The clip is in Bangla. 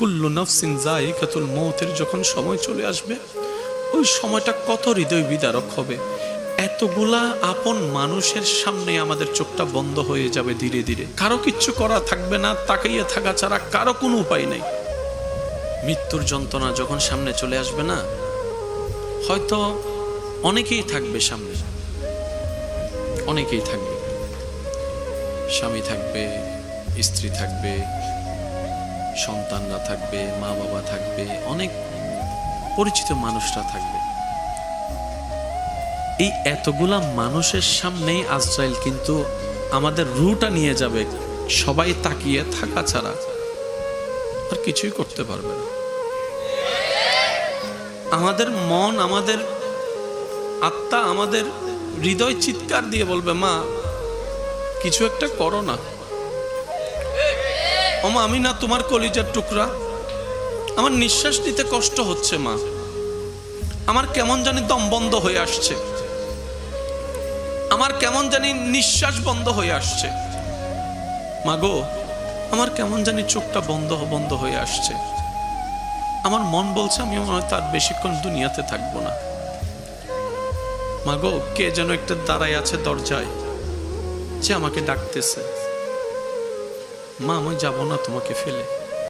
কুল্লু নফসিন যায়িকাতুল মউতের যখন সময় চলে আসবে, ওই সময়টা কত হৃদয় বিদারক হবে। এতগুলা আপন মানুষের সামনে আমাদের চোখটা বন্ধ হয়ে যাবে ধীরে ধীরে। কারো কিচ্ছু করা থাকবে না, তাকাইয়ে থাকা ছাড়া কারো কোনো উপায় নেই। মৃত্যুর যন্ত্রণা যখন সামনে চলে আসবে না, হয়তো অনেকেই থাকবে সামনে, অনেকেই থাকবে, স্বামী থাকবে, স্ত্রী থাকবে, সন্তানরা থাকবে, মা বাবা থাকবে, অনেক পরিচিত মানুষরা থাকবে। এই এতগুলা মানুষের সামনেই আজরাইল কিন্তু আমাদের রুটা নিয়ে যাবে। সবাই তাকিয়ে থাকা ছাড়া আর কিছুই করতে পারবে না। আমাদের মন, আমাদের আত্মা, আমাদের হৃদয় চিৎকার দিয়ে বলবে, মা কিছু একটা করো না। ওমা আমি না তোমার কলিজার টুকরা, আমার নিঃশ্বাস নিতে কষ্ট হচ্ছে মা, আমার কেমন জানি দম বন্ধ হয়ে আসছে, আমার কেমন জানি নিঃশ্বাস বন্ধ হয়ে আসছে, মা গো আমার কেমন জানি চোখটা বন্ধ বন্ধ হয়ে আসছে, আমার মন বলছে আমি তার বেশিক্ষণ দুনিয়াতে থাকবো না। মা গো কে যেন একটা দাঁড়ায় আছে দরজায়, যে আমাকে ডাকতেছে, মা আমি যাব না তোমাকে ফেলে।